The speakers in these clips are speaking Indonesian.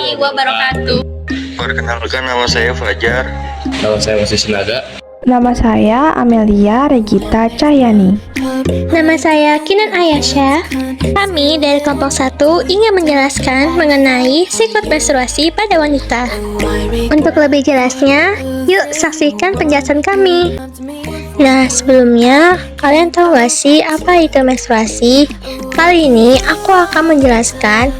warahmatullahi wabarakatuh. Perkenalkan, nama saya Fajar. Nama saya Masih Sinaga. Nama saya Amelia Regita Cahyani. Nama saya Kinan Ayasha. Kami dari kelompok 1 ingin menjelaskan mengenai siklus menstruasi pada wanita. Untuk lebih jelasnya, yuk saksikan penjelasan kami. Nah, sebelumnya, kalian tahu gak sih apa itu menstruasi? Kali ini aku akan menjelaskan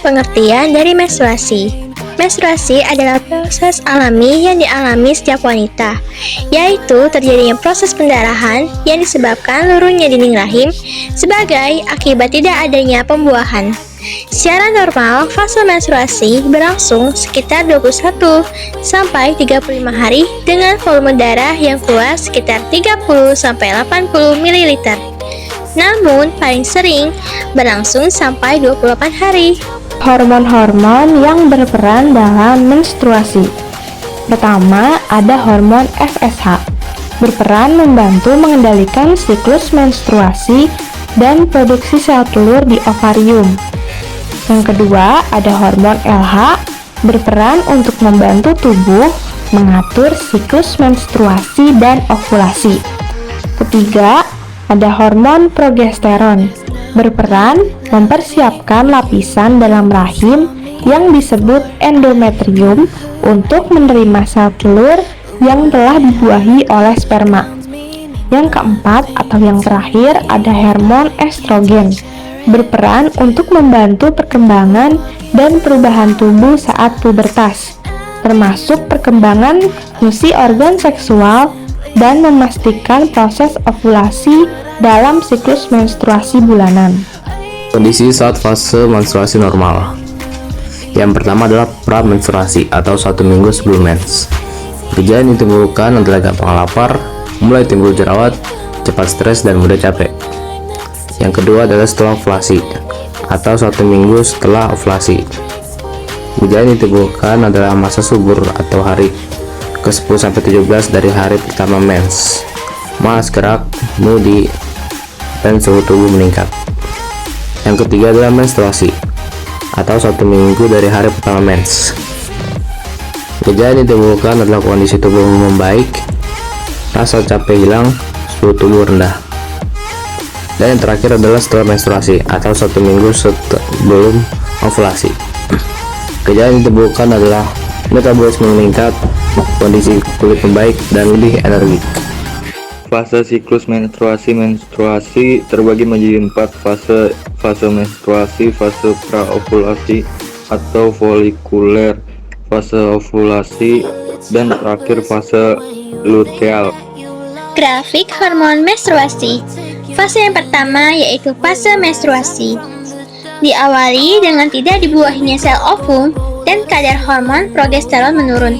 pengertian dari menstruasi. Menstruasi adalah proses alami yang dialami setiap wanita, yaitu terjadinya proses pendarahan yang disebabkan luruhnya dinding rahim sebagai akibat tidak adanya pembuahan. Secara normal, fase menstruasi berlangsung sekitar 21 sampai 35 hari dengan volume darah yang keluar sekitar 30 sampai 80 ml. Namun, paling sering berlangsung sampai 28 hari. Hormon-hormon yang berperan dalam menstruasi. Pertama, ada hormon FSH, berperan membantu mengendalikan siklus menstruasi dan produksi sel telur di ovarium. Yang kedua, ada hormon LH, berperan untuk membantu tubuh mengatur siklus menstruasi dan ovulasi. Ketiga, ada hormon progesteron, berperan mempersiapkan lapisan dalam rahim yang disebut endometrium untuk menerima sel telur yang telah dibuahi oleh sperma. Yang keempat atau yang terakhir ada hormon estrogen, berperan untuk membantu perkembangan dan perubahan tubuh saat pubertas, termasuk perkembangan fungsi organ seksual dan memastikan proses ovulasi dalam siklus menstruasi bulanan. Kondisi saat fase menstruasi normal. Yang pertama adalah pra-menstruasi atau 1 minggu sebelum mens. Gejala yang ditimbulkan adalah gampang lapar, mulai timbul jerawat, cepat stres, dan mudah capek. Yang kedua adalah setelah ovulasi atau 1 minggu setelah ovulasi. Gejala yang ditimbulkan adalah masa subur atau hari ke-10-17 dari hari pertama mens. Malas gerak, moody, dan suhu tubuh meningkat. Yang ketiga adalah menstruasi atau 1 minggu dari hari pertama mens. Gejala yang ditimbulkan adalah kondisi tubuh membaik, rasa capek hilang, suhu tubuh rendah. Dan yang terakhir adalah setelah menstruasi atau 1 minggu sebelum ovulasi. Gejala yang ditimbulkan adalah metabolisme meningkat, kondisi kulit membaik, dan lebih energik. Fase siklus menstruasi. Menstruasi terbagi menjadi 4 fase: fase menstruasi, fase praovulasi atau folikuler, fase ovulasi, dan terakhir fase luteal. Grafik hormon menstruasi. Fase yang pertama yaitu fase menstruasi. Diawali dengan tidak dibuahinya sel ovum dan kadar hormon progesteron menurun,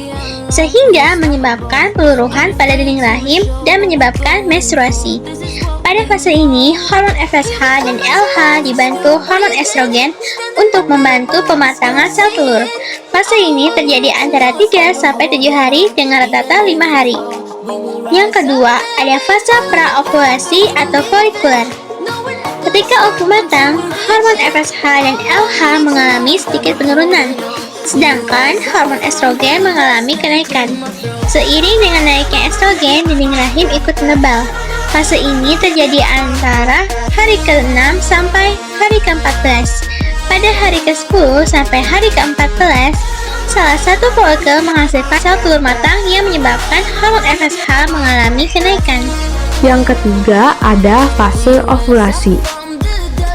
sehingga menyebabkan peluruhan pada dinding rahim dan menyebabkan menstruasi. Pada fase ini, hormon FSH dan LH dibantu hormon estrogen untuk membantu pematangan sel telur. Fase ini terjadi antara 3-7 hari dengan rata-rata 5 hari. Yang kedua, ada fase praovulasi atau folikuler. Ketika ovum matang, hormon FSH dan LH mengalami sedikit penurunan, sedangkan hormon estrogen mengalami kenaikan. Seiring dengan naiknya estrogen, dinding rahim ikut menebal. Fase ini terjadi antara hari ke-6 sampai hari ke-14. Pada hari ke-10 sampai hari ke-14, salah satu folikel menghasilkan sel telur matang yang menyebabkan hormon FSH mengalami kenaikan. Yang ketiga ada fase ovulasi.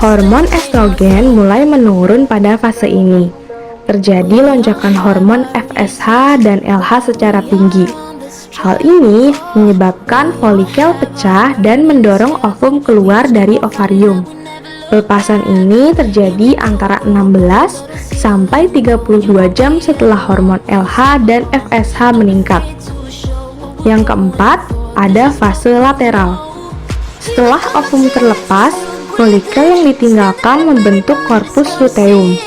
Hormon estrogen mulai menurun pada fase ini. Terjadi lonjakan hormon FSH dan LH secara tinggi. Hal ini menyebabkan folikel pecah dan mendorong ovum keluar dari ovarium. Pelepasan ini terjadi antara 16 sampai 32 jam setelah hormon LH dan FSH meningkat. Yang keempat, ada fase lateral. Setelah ovum terlepas, folikel yang ditinggalkan membentuk korpus luteum.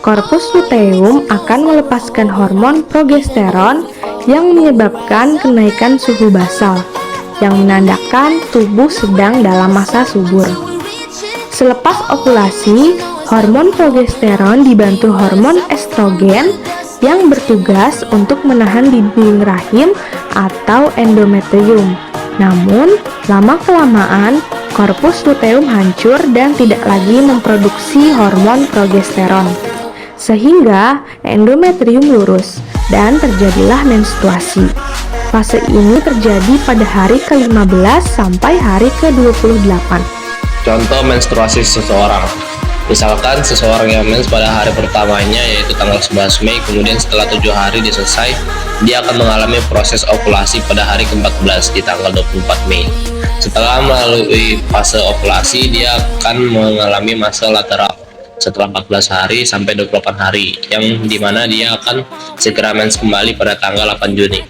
Korpus luteum akan melepaskan hormon progesteron yang menyebabkan kenaikan suhu basal, yang menandakan tubuh sedang dalam masa subur. Selepas ovulasi, Hormon progesteron dibantu hormon estrogen yang bertugas untuk menahan dinding rahim atau endometrium. Namun, lama-kelamaan, korpus luteum hancur dan tidak lagi memproduksi hormon progesteron, sehingga endometrium lurus dan terjadilah menstruasi. Fase ini terjadi pada hari ke-15 sampai hari ke-28. Contoh menstruasi seseorang. Misalkan seseorang yang mens pada hari pertamanya yaitu tanggal 11 Mei, kemudian setelah 7 hari dia selesai, dia akan mengalami proses ovulasi pada hari ke-14 di tanggal 24 Mei. Setelah melalui fase ovulasi, dia akan mengalami masa lateral setelah 14 hari sampai 28 hari, yang dimana dia akan segera mens kembali pada tanggal 8 Juni.